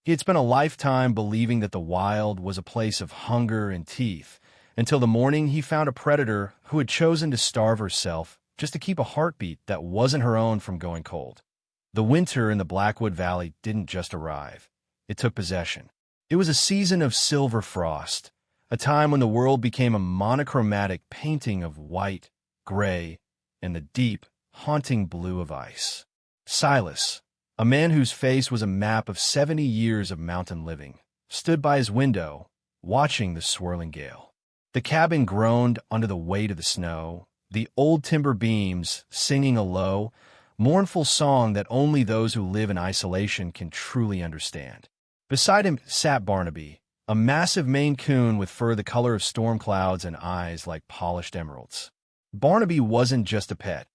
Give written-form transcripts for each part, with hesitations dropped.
He had spent a lifetime believing that the wild was a place of hunger and teeth, until the morning he found a predator who had chosen to starve herself just to keep a heartbeat that wasn't her own from going cold. The winter in the Blackwood Valley didn't just arrive. It took possession. It was a season of silver frost, a time when the world became a monochromatic painting of white, gray, and the deep, haunting blue of ice. Silas, a man whose face was a map of 70 years of mountain living, stood by his window, watching the swirling gale. The cabin groaned under the weight of the snow, the old timber beams singing a low, mournful song that only those who live in isolation can truly understand. Beside him sat Barnaby, a massive Maine Coon with fur the color of storm clouds and eyes like polished emeralds. Barnaby wasn't just a pet.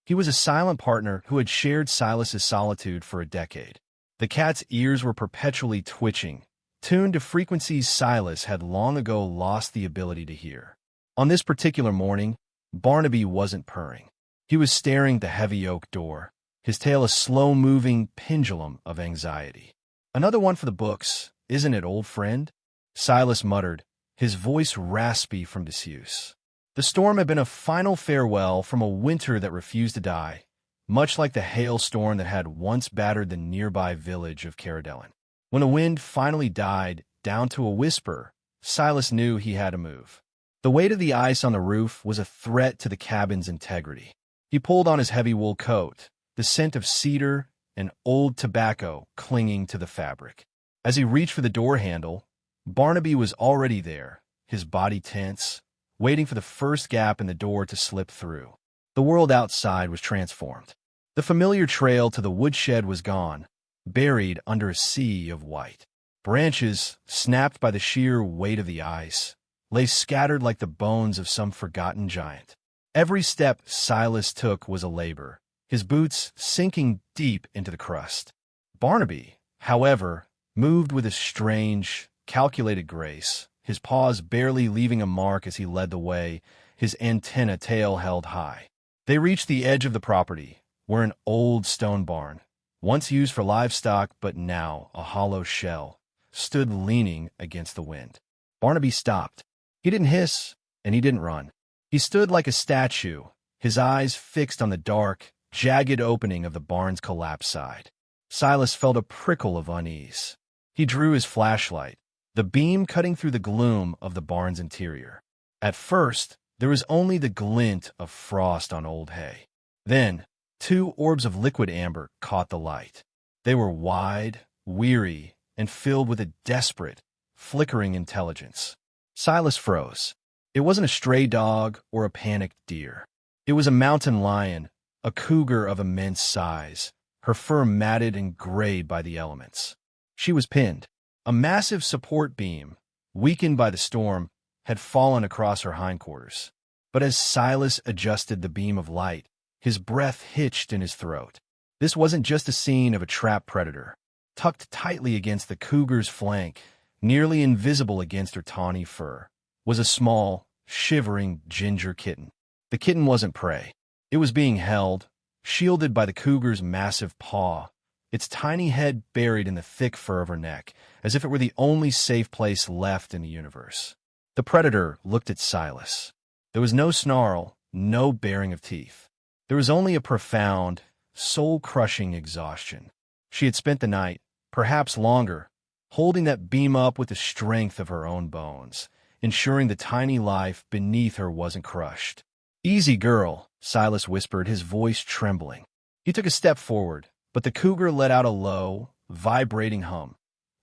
He was a silent partner who had shared Silas's solitude for a decade. The cat's ears were perpetually twitching, tuned to frequencies Silas had long ago lost the ability to hear. On this particular morning, Barnaby wasn't purring. He was staring at the heavy oak door, his tail a slow-moving pendulum of anxiety. "Another one for the books, isn't it, old friend?" Silas muttered, his voice raspy from disuse. The storm had been a final farewell from a winter that refused to die, much like the hailstorm that had once battered the nearby village of Caradellen. When the wind finally died down to a whisper, Silas knew he had to move. The weight of the ice on the roof was a threat to the cabin's integrity. He pulled on his heavy wool coat, the scent of cedar and old tobacco clinging to the fabric. As he reached for the door handle, Barnaby was already there, his body tense, waiting for the first gap in the door to slip through. The world outside was transformed. The familiar trail to the woodshed was gone, buried under a sea of white. Branches, snapped by the sheer weight of the ice, lay scattered like the bones of some forgotten giant. Every step Silas took was a labor, his boots sinking deep into the crust. Barnaby, however, moved with a strange, calculated grace, his paws barely leaving a mark as he led the way, his antenna tail held high. They reached the edge of the property, where an old stone barn, once used for livestock but now a hollow shell, stood leaning against the wind. Barnaby stopped. He didn't hiss, and he didn't run. He stood like a statue, his eyes fixed on the dark, jagged opening of the barn's collapsed side. Silas felt a prickle of unease. He drew his flashlight, the beam cutting through the gloom of the barn's interior. At first, there was only the glint of frost on old hay. Then, 2 orbs of liquid amber caught the light. They were wide, weary, and filled with a desperate, flickering intelligence. Silas froze. It wasn't a stray dog or a panicked deer. It was a mountain lion, a cougar of immense size, her fur matted and grayed by the elements. She was pinned. A massive support beam, weakened by the storm, had fallen across her hindquarters. But as Silas adjusted the beam of light, his breath hitched in his throat. This wasn't just a scene of a trapped predator. Tucked tightly against the cougar's flank, nearly invisible against her tawny fur, was a small, shivering ginger kitten. The kitten wasn't prey. It was being held, shielded by the cougar's massive paw, its tiny head buried in the thick fur of her neck, as if it were the only safe place left in the universe. The predator looked at Silas. There was no snarl, no baring of teeth. There was only a profound, soul-crushing exhaustion. She had spent the night, perhaps longer, holding that beam up with the strength of her own bones, ensuring the tiny life beneath her wasn't crushed. "Easy, girl," Silas whispered, his voice trembling. He took a step forward, but the cougar let out a low, vibrating hum.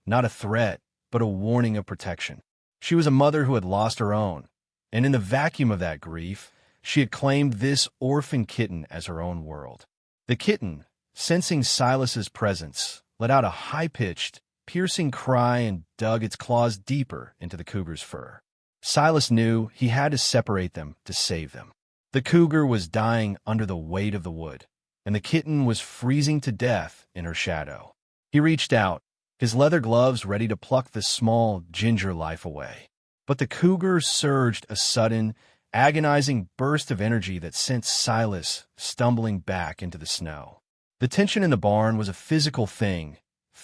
Not a threat, but a warning of protection. She was a mother who had lost her own, and in the vacuum of that grief, she had claimed this orphan kitten as her own world. The kitten, sensing Silas's presence, let out a high-pitched, piercing cry and dug its claws deeper into the cougar's fur. Silas knew he had to separate them to save them. The cougar was dying under the weight of the wood, and the kitten was freezing to death in her shadow. He reached out, his leather gloves ready to pluck the small ginger life away. But the cougar surged a sudden, agonizing burst of energy that sent Silas stumbling back into the snow. The tension in the barn was a physical thing,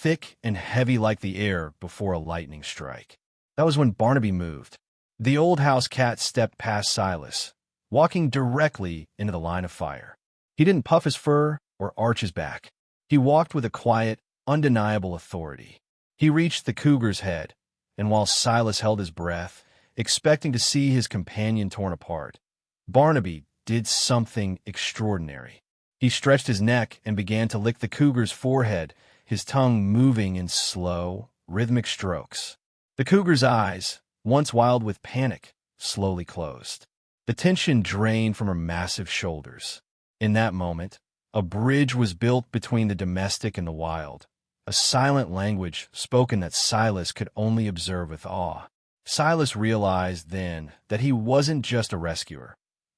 thick and heavy like the air before a lightning strike. That was when Barnaby moved. The old house cat stepped past Silas, walking directly into the line of fire. He didn't puff his fur or arch his back. He walked with a quiet, undeniable authority. He reached the cougar's head, and while Silas held his breath, expecting to see his companion torn apart, Barnaby did something extraordinary. He stretched his neck and began to lick the cougar's forehead, his tongue moving in slow, rhythmic strokes. The cougar's eyes, once wild with panic, slowly closed. The tension drained from her massive shoulders. In that moment, a bridge was built between the domestic and the wild, a silent language spoken that Silas could only observe with awe. Silas realized then that he wasn't just a rescuer.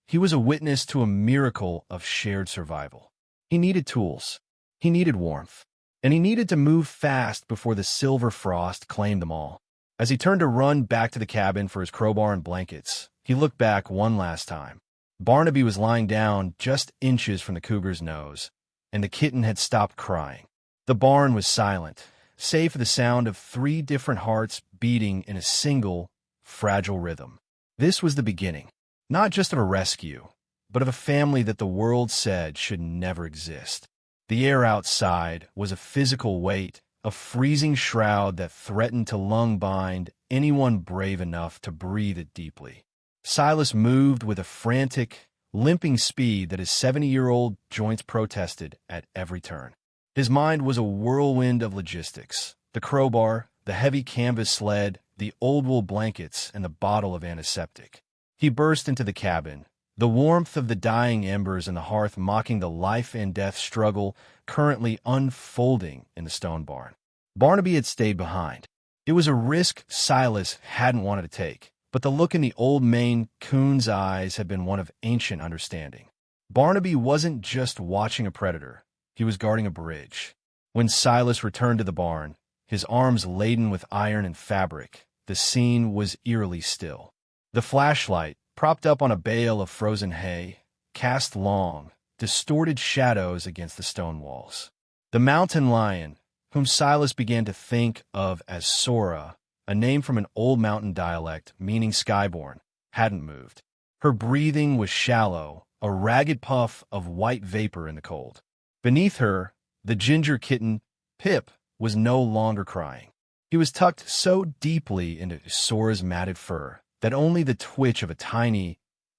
He was a witness to a miracle of shared survival. He needed tools, he needed warmth, and he needed to move fast before the silver frost claimed them all. As he turned to run back to the cabin for his crowbar and blankets, he looked back one last time. Barnaby was lying down just inches from the cougar's nose, and the kitten had stopped crying. The barn was silent, save for the sound of 3 different hearts beating in a single, fragile rhythm. This was the beginning, not just of a rescue, but of a family that the world said should never exist. The air outside was a physical weight, a freezing shroud that threatened to lung-bind anyone brave enough to breathe it deeply. Silas moved with a frantic, limping speed that his 70-year-old joints protested at every turn. His mind was a whirlwind of logistics: the crowbar, the heavy canvas sled, the old wool blankets, and the bottle of antiseptic. He burst into the cabin, the warmth of the dying embers in the hearth mocking the life-and-death struggle currently unfolding in the stone barn. Barnaby had stayed behind. It was a risk Silas hadn't wanted to take, but the look in the old Maine Coon's eyes had been one of ancient understanding. Barnaby wasn't just watching a predator. He was guarding a bridge. When Silas returned to the barn, his arms laden with iron and fabric, the scene was eerily still. The flashlight, propped up on a bale of frozen hay, cast long, distorted shadows against the stone walls. The mountain lion, whom Silas began to think of as Sora, a name from an old mountain dialect meaning skyborn, hadn't moved. Her breathing was shallow, a ragged puff of white vapor in the cold. Beneath her, the ginger kitten, Pip, was no longer crying. He was tucked so deeply into Sora's matted fur that only the twitch of a tiny,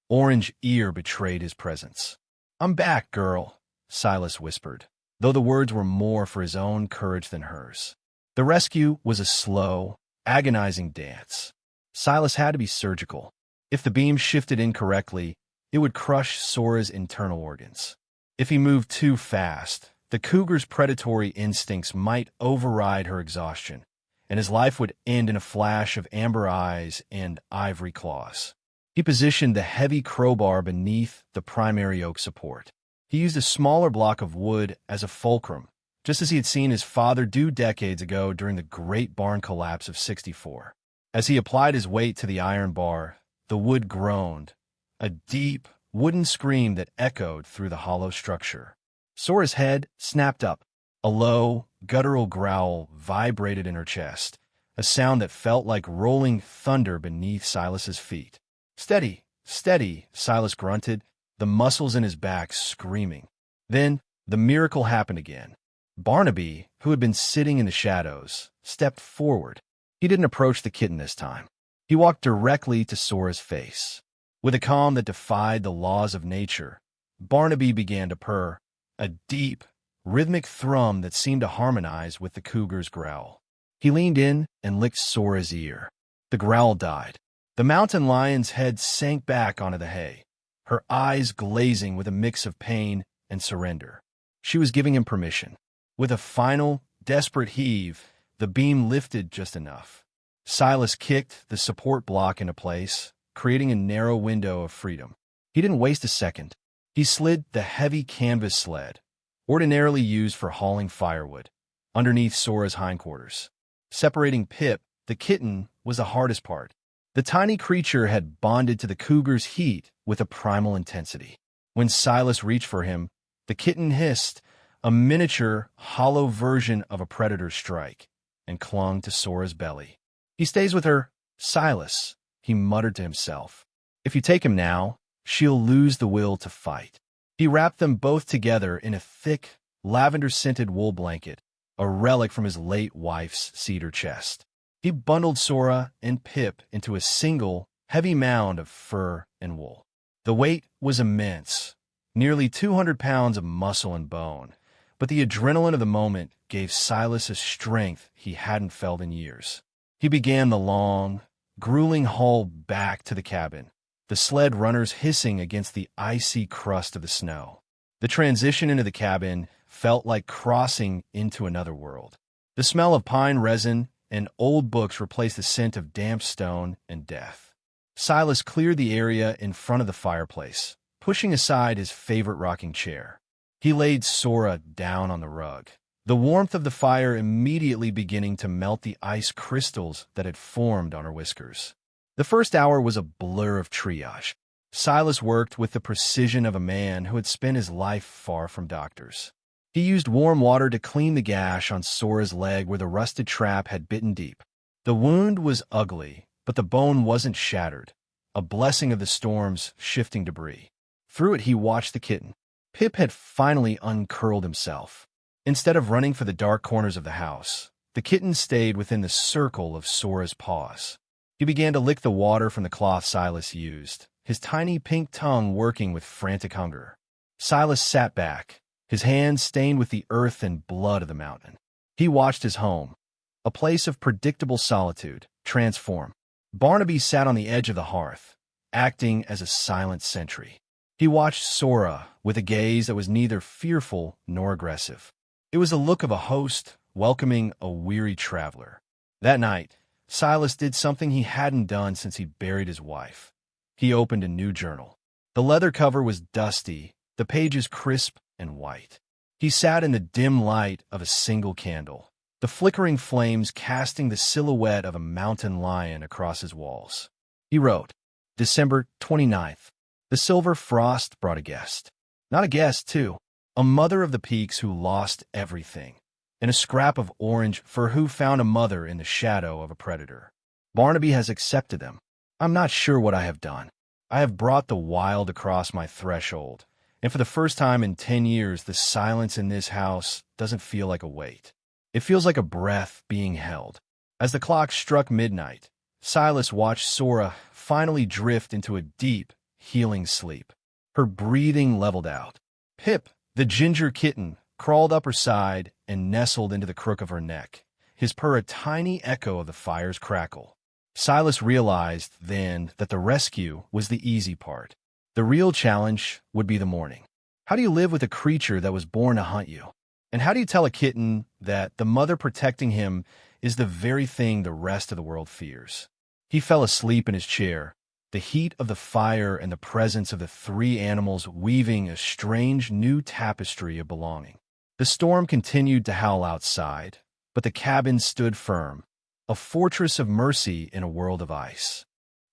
orange ear betrayed his presence. "I'm back, girl," Silas whispered, though the words were more for his own courage than hers. The rescue was a slow, agonizing dance. Silas had to be surgical. If the beam shifted incorrectly, it would crush Sora's internal organs. If he moved too fast, the cougar's predatory instincts might override her exhaustion, and his life would end in a flash of amber eyes and ivory claws. He positioned the heavy crowbar beneath the primary oak support. He used a smaller block of wood as a fulcrum, just as he had seen his father do decades ago during the Great Barn Collapse of '64. As he applied his weight to the iron bar, the wood groaned, a deep, wooden scream that echoed through the hollow structure. Sora's head snapped up. A low, guttural growl vibrated in her chest, a sound that felt like rolling thunder beneath Silas's feet. "Steady, steady," Silas grunted, the muscles in his back screaming. Then, the miracle happened again. Barnaby, who had been sitting in the shadows, stepped forward. He didn't approach the kitten this time. He walked directly to Sora's face. With a calm that defied the laws of nature, Barnaby began to purr, a deep, rhythmic thrum that seemed to harmonize with the cougar's growl. He leaned in and licked Sora's ear. The growl died. The mountain lion's head sank back onto the hay, her eyes glazing with a mix of pain and surrender. She was giving him permission. With a final, desperate heave, the beam lifted just enough. Silas kicked the support block into place, creating a narrow window of freedom. He didn't waste a second. He slid the heavy canvas sled, ordinarily used for hauling firewood, underneath Sora's hindquarters. Separating Pip, the kitten, was the hardest part. The tiny creature had bonded to the cougar's heat with a primal intensity. When Silas reached for him, the kitten hissed, a miniature, hollow version of a predator's strike, and clung to Sora's belly. "He stays with her, Silas," he muttered to himself. "If you take him now, she'll lose the will to fight." He wrapped them both together in a thick, lavender-scented wool blanket, a relic from his late wife's cedar chest. He bundled Sora and Pip into a single, heavy mound of fur and wool. The weight was immense, nearly 200 pounds of muscle and bone, but the adrenaline of the moment gave Silas a strength he hadn't felt in years. He began the long, grueling haul back to the cabin, the sled runners hissing against the icy crust of the snow. The transition into the cabin felt like crossing into another world. The smell of pine resin and old books replaced the scent of damp stone and death. Silas cleared the area in front of the fireplace, pushing aside his favorite rocking chair. He laid Sora down on the rug, the warmth of the fire immediately beginning to melt the ice crystals that had formed on her whiskers. The first hour was a blur of triage. Silas worked with the precision of a man who had spent his life far from doctors. He used warm water to clean the gash on Sora's leg where the rusted trap had bitten deep. The wound was ugly, but the bone wasn't shattered, a blessing of the storm's shifting debris. Through it he watched the kitten. Pip had finally uncurled himself. Instead of running for the dark corners of the house, the kitten stayed within the circle of Sora's paws. He began to lick the water from the cloth Silas used, his tiny pink tongue working with frantic hunger. Silas sat back, his hands stained with the earth and blood of the mountain. He watched his home, a place of predictable solitude, transform. Barnaby sat on the edge of the hearth, acting as a silent sentry. He watched Sora with a gaze that was neither fearful nor aggressive. It was the look of a host welcoming a weary traveler. That night, Silas did something he hadn't done since he buried his wife. He opened a new journal. The leather cover was dusty, the pages crisp and white. He sat in the dim light of a single candle, the flickering flames casting the silhouette of a mountain lion across his walls. He wrote, December 29th. The silver frost brought a guest. Not a guest, too. A mother of the peaks who lost everything, and a scrap of orange for who found a mother in the shadow of a predator. Barnaby has accepted them. I'm not sure what I have done. I have brought the wild across my threshold, and for the first time in 10 years, the silence in this house doesn't feel like a weight. It feels like a breath being held. As the clock struck midnight, Silas watched Sora finally drift into a deep, healing sleep. Her breathing leveled out. Pip, the ginger kitten, crawled up her side and nestled into the crook of her neck, his purr a tiny echo of the fire's crackle. Silas realized then that the rescue was the easy part. The real challenge would be the morning. How do you live with a creature that was born to hunt you? And how do you tell a kitten that the mother protecting him is the very thing the rest of the world fears? He fell asleep in his chair, the heat of the fire and the presence of the three animals weaving a strange new tapestry of belonging. The storm continued to howl outside, but the cabin stood firm, a fortress of mercy in a world of ice.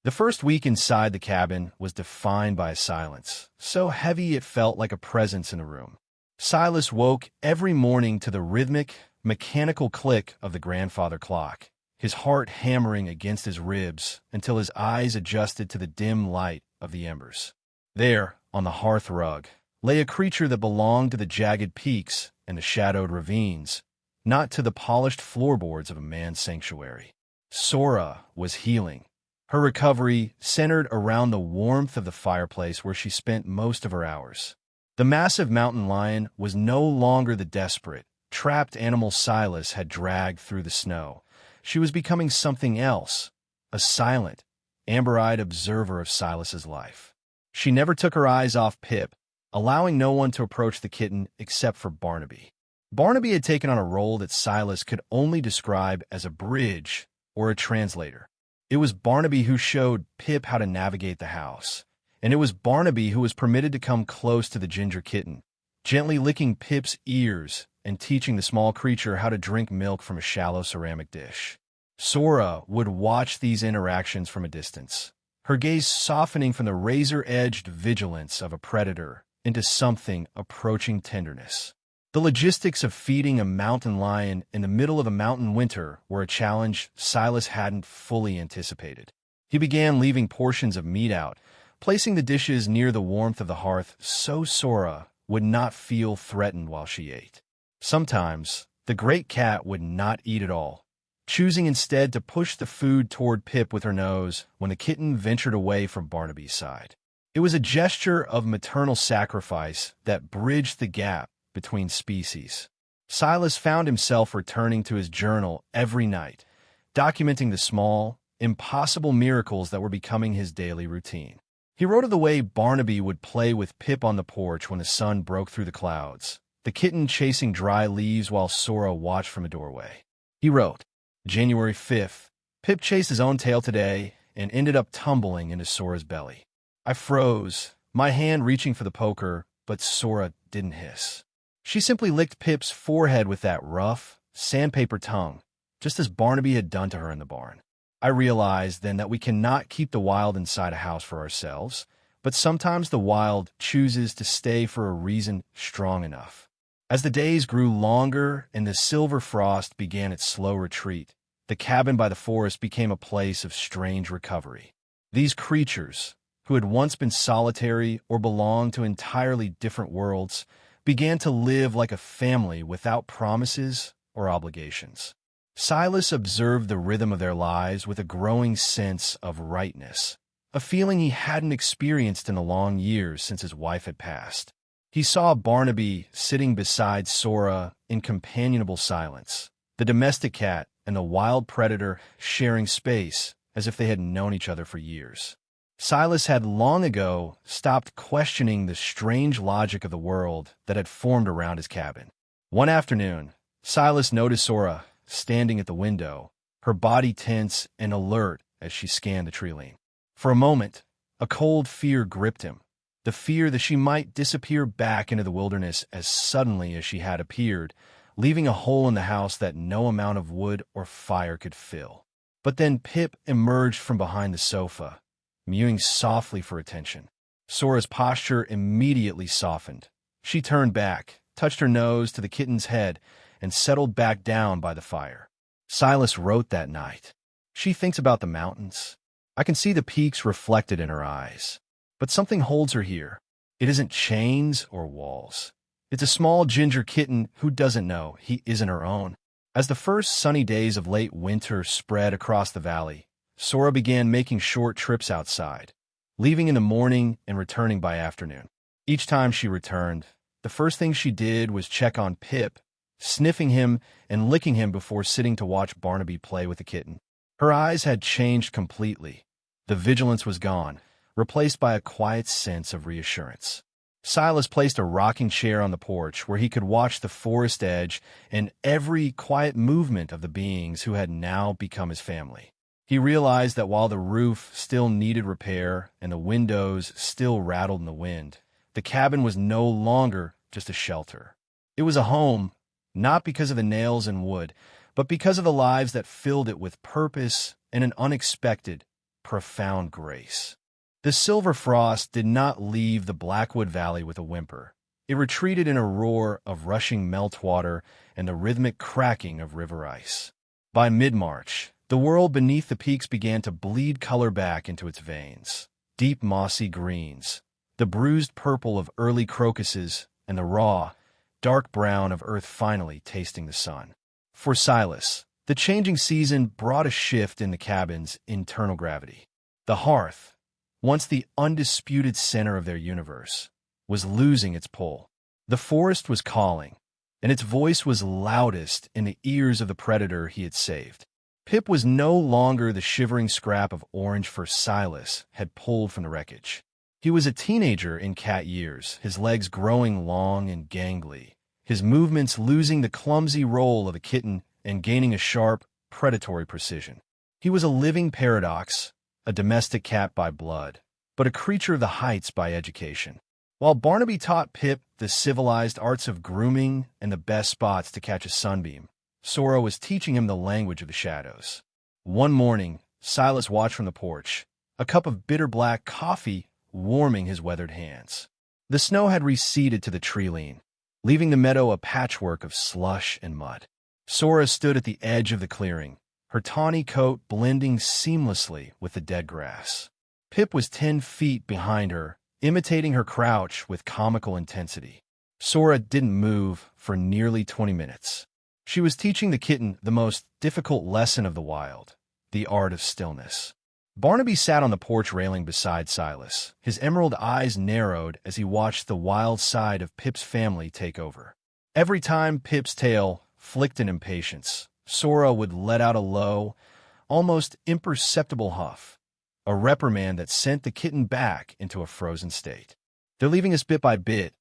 The first week inside the cabin was defined by a silence, so heavy it felt like a presence in the room. Silas woke every morning to the rhythmic, mechanical click of the grandfather clock, his heart hammering against his ribs until his eyes adjusted to the dim light of the embers. There, on the hearth rug, lay a creature that belonged to the jagged peaks and the shadowed ravines, not to the polished floorboards of a man's sanctuary. Sora was healing. Her recovery centered around the warmth of the fireplace where she spent most of her hours. The massive mountain lion was no longer the desperate, trapped animal Silas had dragged through the snow. She was becoming something else, a silent, amber-eyed observer of Silas's life. She never took her eyes off Pip, allowing no one to approach the kitten except for Barnaby. Barnaby had taken on a role that Silas could only describe as a bridge or a translator. It was Barnaby who showed Pip how to navigate the house, and it was Barnaby who was permitted to come close to the ginger kitten, gently licking Pip's ears and teaching the small creature how to drink milk from a shallow ceramic dish. Sora would watch these interactions from a distance, her gaze softening from the razor-edged vigilance of a predator into something approaching tenderness. The logistics of feeding a mountain lion in the middle of a mountain winter were a challenge Silas hadn't fully anticipated. He began leaving portions of meat out, placing the dishes near the warmth of the hearth so Sora would not feel threatened while she ate. Sometimes, the great cat would not eat at all, choosing instead to push the food toward Pip with her nose when the kitten ventured away from Barnaby's side. It was a gesture of maternal sacrifice that bridged the gap between species. Silas found himself returning to his journal every night, documenting the small, impossible miracles that were becoming his daily routine. He wrote of the way Barnaby would play with Pip on the porch when the sun broke through the clouds, the kitten chasing dry leaves while Sora watched from a doorway. He wrote, January 5th, Pip chased his own tail today and ended up tumbling into Sora's belly. I froze, my hand reaching for the poker, but Sora didn't hiss. She simply licked Pip's forehead with that rough, sandpaper tongue, just as Barnaby had done to her in the barn. I realized then that we cannot keep the wild inside a house for ourselves, but sometimes the wild chooses to stay for a reason strong enough. As the days grew longer and the silver frost began its slow retreat, the cabin by the forest became a place of strange recovery. These creatures, who had once been solitary or belonged to entirely different worlds, began to live like a family without promises or obligations. Silas observed the rhythm of their lives with a growing sense of rightness, a feeling he hadn't experienced in the long years since his wife had passed. He saw Barnaby sitting beside Sora in companionable silence, the domestic cat and the wild predator sharing space as if they had known each other for years. Silas had long ago stopped questioning the strange logic of the world that had formed around his cabin. One afternoon, Silas noticed Sora standing at the window, her body tense and alert as she scanned the tree-line. For a moment, a cold fear gripped him, the fear that she might disappear back into the wilderness as suddenly as she had appeared, leaving a hole in the house that no amount of wood or fire could fill. But then Pip emerged from behind the sofa, mewing softly for attention. Sora's posture immediately softened. She turned back, touched her nose to the kitten's head, and settled back down by the fire. Silas wrote that night, She thinks about the mountains. I can see the peaks reflected in her eyes. But something holds her here. It isn't chains or walls. It's a small ginger kitten who doesn't know he isn't her own. As the first sunny days of late winter spread across the valley, Sora began making short trips outside, leaving in the morning and returning by afternoon. Each time she returned, the first thing she did was check on Pip, sniffing him and licking him before sitting to watch Barnaby play with the kitten. Her eyes had changed completely. The vigilance was gone, replaced by a quiet sense of reassurance. Silas placed a rocking chair on the porch where he could watch the forest edge and every quiet movement of the beings who had now become his family. He realized that while the roof still needed repair and the windows still rattled in the wind, the cabin was no longer just a shelter. It was a home, not because of the nails and wood, but because of the lives that filled it with purpose and an unexpected, profound grace. The silver frost did not leave the Blackwood Valley with a whimper. It retreated in a roar of rushing meltwater and the rhythmic cracking of river ice. By mid-March, the world beneath the peaks began to bleed color back into its veins. Deep mossy greens, the bruised purple of early crocuses, and the raw, dark brown of earth finally tasting the sun. For Silas, the changing season brought a shift in the cabin's internal gravity. The hearth, once the undisputed center of their universe, was losing its pull. The forest was calling, and its voice was loudest in the ears of the predator he had saved. Pip was no longer the shivering scrap of orange fur Silas had pulled from the wreckage. He was a teenager in cat years, his legs growing long and gangly, his movements losing the clumsy roll of a kitten and gaining a sharp, predatory precision. He was a living paradox, a domestic cat by blood, but a creature of the heights by education. While Barnaby taught Pip the civilized arts of grooming and the best spots to catch a sunbeam, Sora was teaching him the language of the shadows. One morning, Silas watched from the porch, a cup of bitter black coffee warming his weathered hands. The snow had receded to the tree-line. leaving the meadow a patchwork of slush and mud. Sora stood at the edge of the clearing, her tawny coat blending seamlessly with the dead grass. Pip was 10 feet behind her, imitating her crouch with comical intensity. Sora didn't move for nearly 20 minutes. She was teaching the kitten the most difficult lesson of the wild, the art of stillness. Barnaby sat on the porch railing beside Silas, his emerald eyes narrowed as he watched the wild side of Pip's family take over. Every time Pip's tail flicked in impatience, Sora would let out a low, almost imperceptible huff, a reprimand that sent the kitten back into a frozen state. "They're leaving us bit by bit,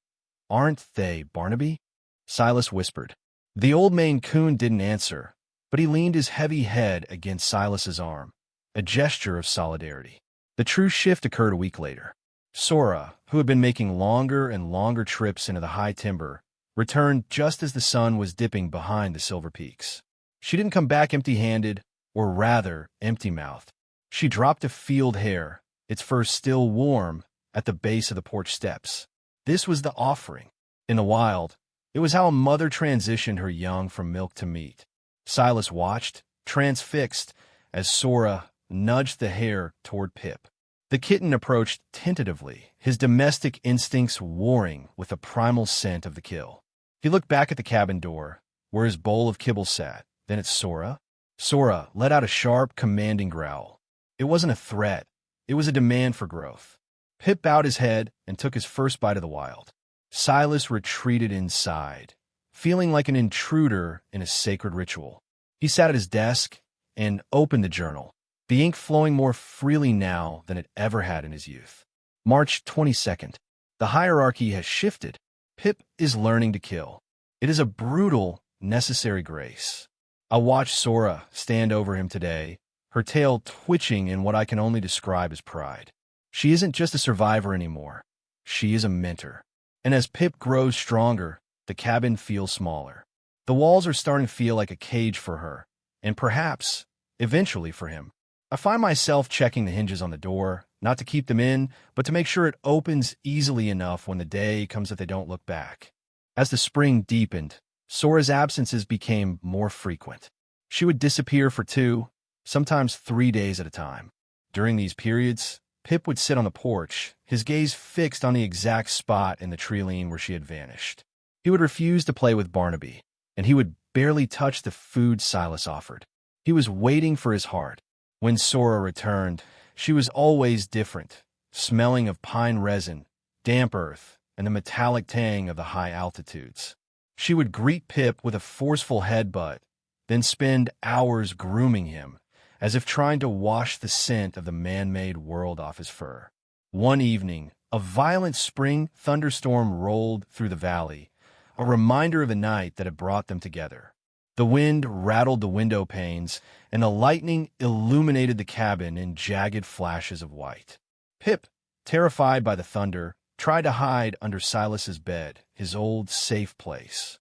aren't they, Barnaby?" Silas whispered. The old Maine Coon didn't answer, but he leaned his heavy head against Silas's arm, a gesture of solidarity. The true shift occurred a week later. Sora, who had been making longer and longer trips into the high timber, returned just as the sun was dipping behind the silver peaks. She didn't come back empty-handed, or rather, empty-mouthed. She dropped a field hare, its fur still warm, at the base of the porch steps. This was the offering. In the wild, it was how a mother transitioned her young from milk to meat. Silas watched, transfixed, as Sora nudged the hare toward Pip. The kitten approached tentatively, his domestic instincts warring with the primal scent of the kill. He looked back at the cabin door, where his bowl of kibble sat, then at Sora. Sora let out a sharp, commanding growl. It wasn't a threat. It was a demand for growth. Pip bowed his head and took his first bite of the wild. Silas retreated inside, feeling like an intruder in a sacred ritual. He sat at his desk and opened the journal, the ink flowing more freely now than it ever had in his youth. March 22nd. The hierarchy has shifted. Pip is learning to kill. It is a brutal, necessary grace. I watched Sora stand over him today, her tail twitching in what I can only describe as pride. She isn't just a survivor anymore. She is a mentor. And as Pip grows stronger, the cabin feels smaller. The walls are starting to feel like a cage for her, and perhaps, eventually for him. I find myself checking the hinges on the door, not to keep them in, but to make sure it opens easily enough when the day comes that they don't look back. As the spring deepened, Sora's absences became more frequent. She would disappear for 2, sometimes 3 days at a time. During these periods, Pip would sit on the porch, his gaze fixed on the exact spot in the tree-line where she had vanished. He would refuse to play with Barnaby, and he would barely touch the food Silas offered. He was waiting for his heart. When Sora returned, she was always different, smelling of pine resin, damp earth, and the metallic tang of the high altitudes. She would greet Pip with a forceful headbutt, then spend hours grooming him, as if trying to wash the scent of the man-made world off his fur. One evening, a violent spring thunderstorm rolled through the valley, a reminder of the night that had brought them together. The wind rattled the window panes, and the lightning illuminated the cabin in jagged flashes of white. Pip, terrified by the thunder, tried to hide under Silas's bed, his old safe place.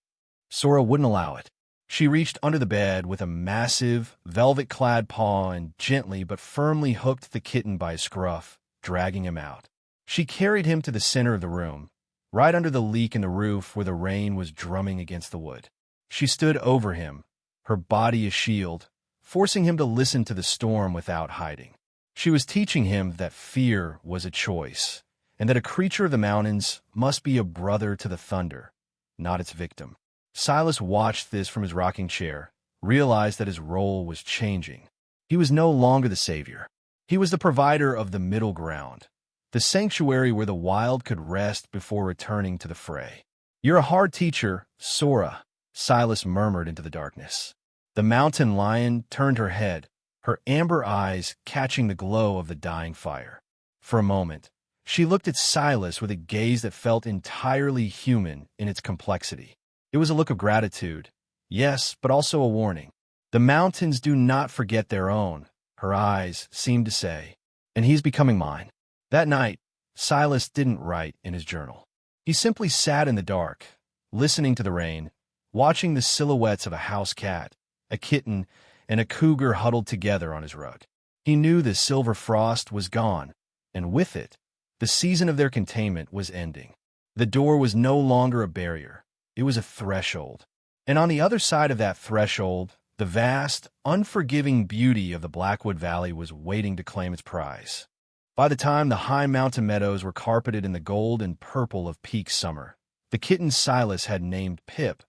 Sora wouldn't allow it. She reached under the bed with a massive, velvet-clad paw and gently but firmly hooked the kitten by his scruff, dragging him out. She carried him to the center of the room, right under the leak in the roof where the rain was drumming against the wood. She stood over him, her body a shield, forcing him to listen to the storm without hiding. She was teaching him that fear was a choice, and that a creature of the mountains must be a brother to the thunder, not its victim. Silas watched this from his rocking chair, realized that his role was changing. He was no longer the savior. He was the provider of the middle ground, the sanctuary where the wild could rest before returning to the fray. "You're a hard teacher, Sora," Silas murmured into the darkness. The mountain lion turned her head, her amber eyes catching the glow of the dying fire. For a moment, she looked at Silas with a gaze that felt entirely human in its complexity. It was a look of gratitude, yes, but also a warning. The mountains do not forget their own, her eyes seemed to say, and he's becoming mine. That night, Silas didn't write in his journal. He simply sat in the dark, listening to the rain, watching the silhouettes of a house cat, a kitten, and a cougar huddled together on his rug. He knew the silver frost was gone, and with it, the season of their containment was ending. The door was no longer a barrier. It was a threshold. And on the other side of that threshold, the vast, unforgiving beauty of the Blackwood Valley was waiting to claim its prize. By the time the high mountain meadows were carpeted in the gold and purple of peak summer, the kitten Silas had named Pip,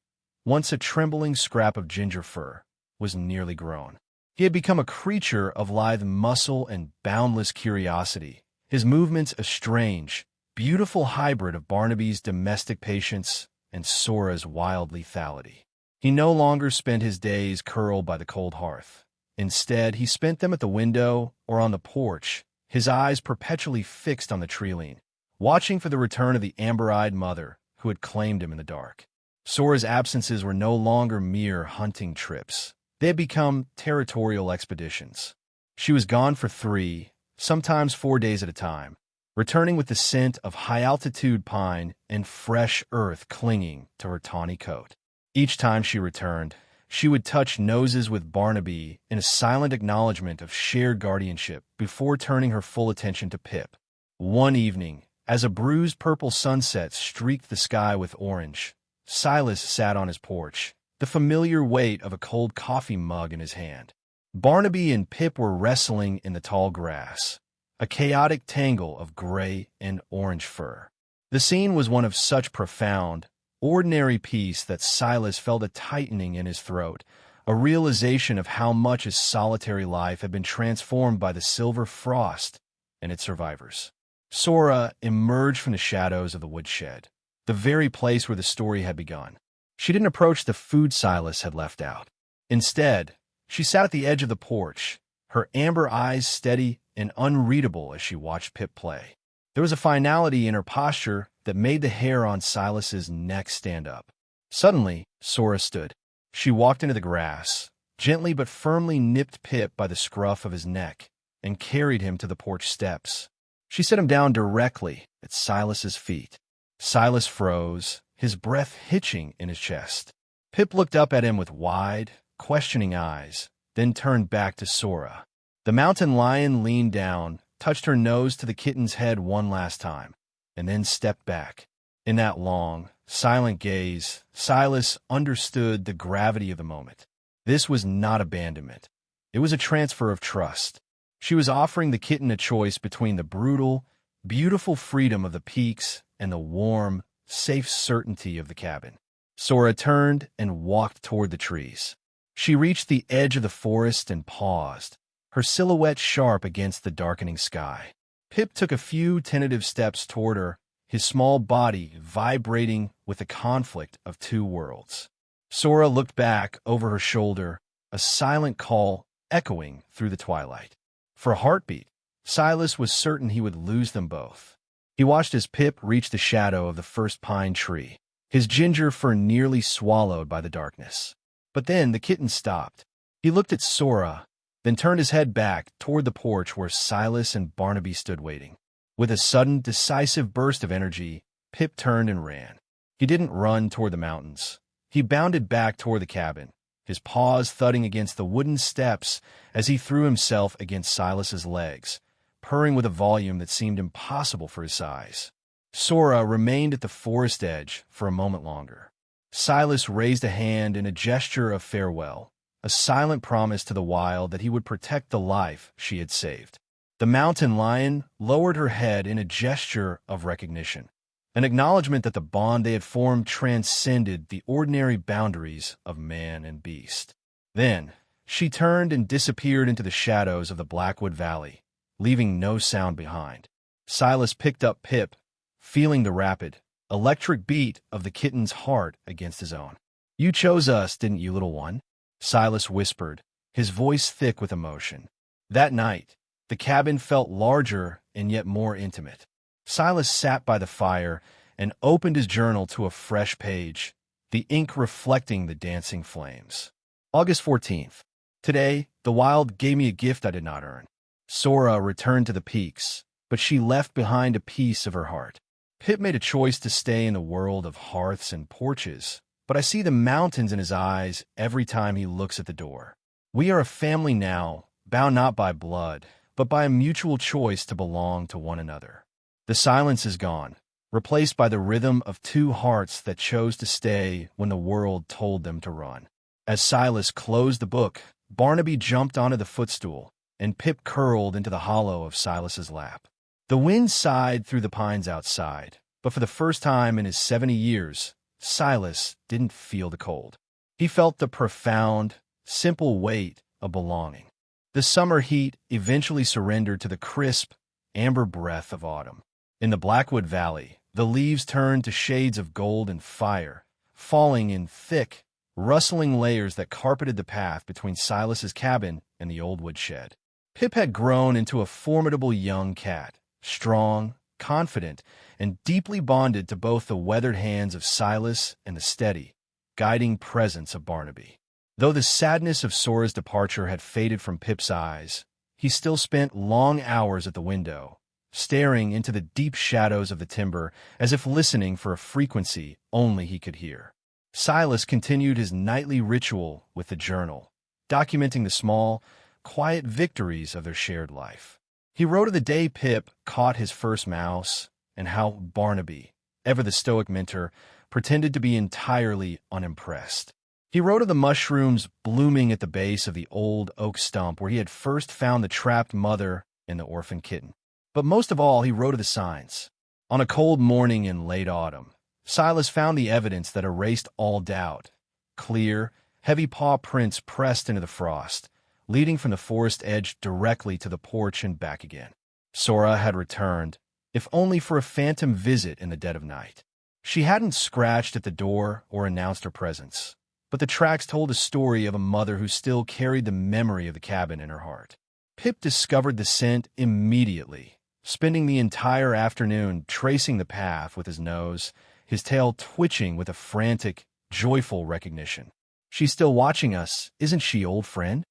once a trembling scrap of ginger fur, was nearly grown. He had become a creature of lithe muscle and boundless curiosity, his movements a strange, beautiful hybrid of Barnaby's domestic patience and Sora's wild lethality. He no longer spent his days curled by the cold hearth. Instead, he spent them at the window or on the porch, his eyes perpetually fixed on the tree-line, watching for the return of the amber-eyed mother who had claimed him in the dark. Sora's absences were no longer mere hunting trips. They had become territorial expeditions. She was gone for 3, sometimes 4 days at a time, returning with the scent of high-altitude pine and fresh earth clinging to her tawny coat. Each time she returned, she would touch noses with Barnaby in a silent acknowledgement of shared guardianship before turning her full attention to Pip. One evening, as a bruised purple sunset streaked the sky with orange, Silas sat on his porch, the familiar weight of a cold coffee mug in his hand. Barnaby and Pip were wrestling in the tall grass, a chaotic tangle of gray and orange fur. The scene was one of such profound, ordinary peace that Silas felt a tightening in his throat, a realization of how much his solitary life had been transformed by the silver frost and its survivors. Sora emerged from the shadows of the woodshed, the very place where the story had begun. She didn't approach the food Silas had left out. Instead, she sat at the edge of the porch, her amber eyes steady and unreadable as she watched Pip play. There was a finality in her posture that made the hair on Silas's neck stand up. Suddenly, Sora stood. She walked into the grass, gently but firmly nipped Pip by the scruff of his neck, and carried him to the porch steps. She set him down directly at Silas's feet. Silas froze, his breath hitching in his chest. Pip looked up at him with wide, questioning eyes, then turned back to Sora. The mountain lion leaned down, touched her nose to the kitten's head one last time, and then stepped back. In that long, silent gaze, Silas understood the gravity of the moment. This was not abandonment. It was a transfer of trust. She was offering the kitten a choice between the brutal, beautiful freedom of the peaks and the warm, safe certainty of the cabin. Sora turned and walked toward the trees. She reached the edge of the forest and paused, her silhouette sharp against the darkening sky. Pip took a few tentative steps toward her, his small body vibrating with the conflict of two worlds. Sora looked back over her shoulder, a silent call echoing through the twilight. For a heartbeat, Silas was certain he would lose them both. He watched as Pip reached the shadow of the first pine tree, his ginger fur nearly swallowed by the darkness. But then the kitten stopped. He looked at Sora, then turned his head back toward the porch where Silas and Barnaby stood waiting. With a sudden, decisive burst of energy, Pip turned and ran. He didn't run toward the mountains. He bounded back toward the cabin, his paws thudding against the wooden steps as he threw himself against Silas's legs, purring with a volume that seemed impossible for his size. Sora remained at the forest edge for a moment longer. Silas raised a hand in a gesture of farewell, a silent promise to the wild that he would protect the life she had saved. The mountain lion lowered her head in a gesture of recognition, an acknowledgement that the bond they had formed transcended the ordinary boundaries of man and beast. Then, she turned and disappeared into the shadows of the Blackwood Valley, leaving no sound behind. Silas picked up Pip, feeling the rapid, electric beat of the kitten's heart against his own. "You chose us, didn't you, little one?" Silas whispered, his voice thick with emotion. That night, the cabin felt larger and yet more intimate. Silas sat by the fire and opened his journal to a fresh page, the ink reflecting the dancing flames. August 14th. Today, the wild gave me a gift I did not earn. Sora returned to the peaks, but she left behind a piece of her heart. Pip made a choice to stay in the world of hearths and porches, but I see the mountains in his eyes every time he looks at the door. We are a family now, bound not by blood, but by a mutual choice to belong to one another. The silence is gone, replaced by the rhythm of two hearts that chose to stay when the world told them to run. As Silas closed the book, Barnaby jumped onto the footstool, and Pip curled into the hollow of Silas's lap. The wind sighed through the pines outside, but for the first time in his 70 years, Silas didn't feel the cold. He felt the profound, simple weight of belonging. The summer heat eventually surrendered to the crisp, amber breath of autumn. In the Blackwood Valley, the leaves turned to shades of gold and fire, falling in thick, rustling layers that carpeted the path between Silas's cabin and the old woodshed. Pip had grown into a formidable young cat, strong, confident, and deeply bonded to both the weathered hands of Silas and the steady, guiding presence of Barnaby. Though the sadness of Sora's departure had faded from Pip's eyes, he still spent long hours at the window, staring into the deep shadows of the timber as if listening for a frequency only he could hear. Silas continued his nightly ritual with the journal, documenting the small, quiet victories of their shared life. He wrote of the day Pip caught his first mouse and how Barnaby, ever the stoic mentor, pretended to be entirely unimpressed. He wrote of the mushrooms blooming at the base of the old oak stump where he had first found the trapped mother and the orphan kitten. But most of all, he wrote of the signs. On a cold morning in late autumn, Silas found the evidence that erased all doubt. Clear, heavy paw prints pressed into the frost, leading from the forest edge directly to the porch and back again. Sora had returned, if only for a phantom visit in the dead of night. She hadn't scratched at the door or announced her presence, but the tracks told a story of a mother who still carried the memory of the cabin in her heart. Pip discovered the scent immediately, spending the entire afternoon tracing the path with his nose, his tail twitching with a frantic, joyful recognition. "She's still watching us, isn't she, old friend?"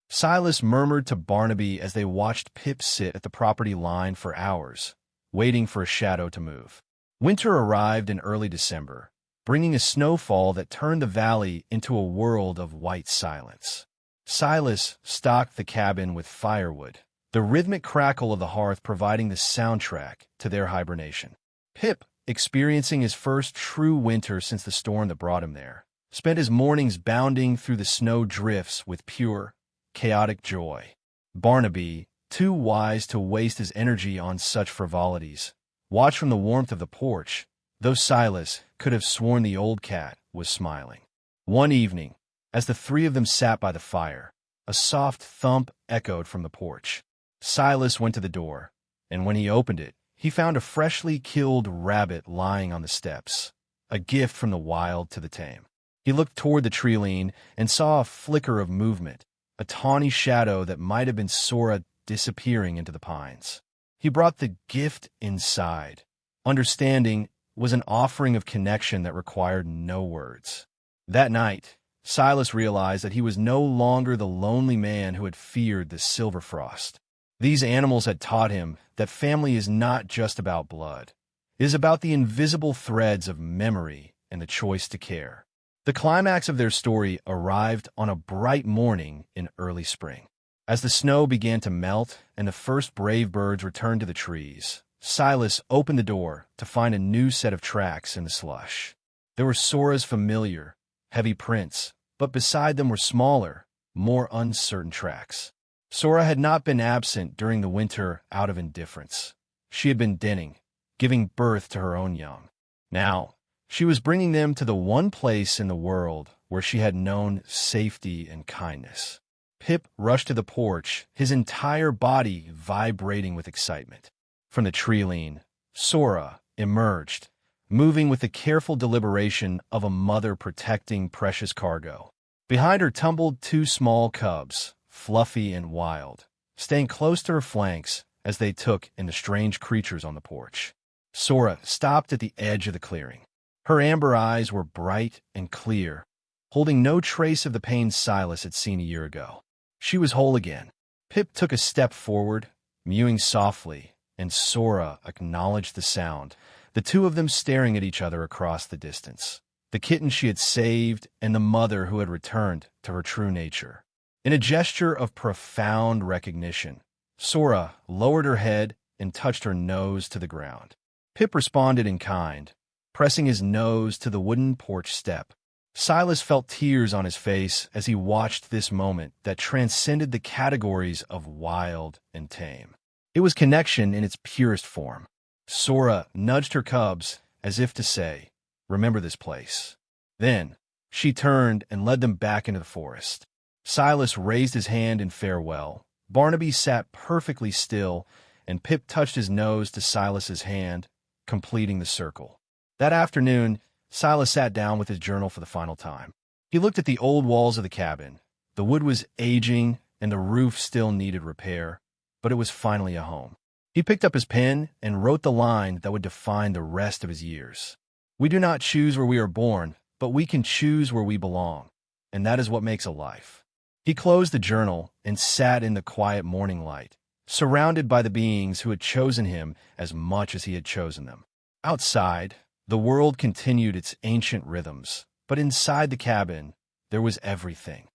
Silas murmured to Barnaby as they watched Pip sit at the property line for hours, waiting for a shadow to move. Winter arrived in early December, bringing a snowfall that turned the valley into a world of white silence. Silas stocked the cabin with firewood, the rhythmic crackle of the hearth providing the soundtrack to their hibernation. Pip, experiencing his first true winter since the storm that brought him there, spent his mornings bounding through the snow drifts with pure, chaotic joy. Barnaby, too wise to waste his energy on such frivolities, watched from the warmth of the porch, though Silas could have sworn the old cat was smiling. One evening, as the three of them sat by the fire, a soft thump echoed from the porch. Silas went to the door, and when he opened it, he found a freshly killed rabbit lying on the steps, a gift from the wild to the tame. He looked toward the tree-line and saw a flicker of movement, a tawny shadow that might have been Sora disappearing into the pines. He brought the gift inside. Understanding was an offering of connection that required no words. That night, Silas realized that he was no longer the lonely man who had feared the silver frost. These animals had taught him that family is not just about blood. It is about the invisible threads of memory and the choice to care. The climax of their story arrived on a bright morning in early spring. As the snow began to melt and the first brave birds returned to the trees, Silas opened the door to find a new set of tracks in the slush. There were Sora's familiar, heavy prints, but beside them were smaller, more uncertain tracks. Sora had not been absent during the winter out of indifference. She had been denning, giving birth to her own young. Now, she was bringing them to the one place in the world where she had known safety and kindness. Pip rushed to the porch, his entire body vibrating with excitement. From the tree-line, Sora emerged, moving with the careful deliberation of a mother protecting precious cargo. Behind her tumbled two small cubs, fluffy and wild, staying close to her flanks as they took in the strange creatures on the porch. Sora stopped at the edge of the clearing. Her amber eyes were bright and clear, holding no trace of the pain Silas had seen a year ago. She was whole again. Pip took a step forward, mewing softly, and Sora acknowledged the sound, the two of them staring at each other across the distance. The kitten she had saved and the mother who had returned to her true nature. In a gesture of profound recognition, Sora lowered her head and touched her nose to the ground. Pip responded in kind, pressing his nose to the wooden porch step. Silas felt tears on his face as he watched this moment that transcended the categories of wild and tame. It was connection in its purest form. Sora nudged her cubs as if to say, "Remember this place." Then, she turned and led them back into the forest. Silas raised his hand in farewell. Barnaby sat perfectly still, and Pip touched his nose to Silas's hand, completing the circle. That afternoon, Silas sat down with his journal for the final time. He looked at the old walls of the cabin. The wood was aging, and the roof still needed repair, but it was finally a home. He picked up his pen and wrote the line that would define the rest of his years. "We do not choose where we are born, but we can choose where we belong, and that is what makes a life." He closed the journal and sat in the quiet morning light, surrounded by the beings who had chosen him as much as he had chosen them. Outside, the world continued its ancient rhythms, but inside the cabin, there was everything.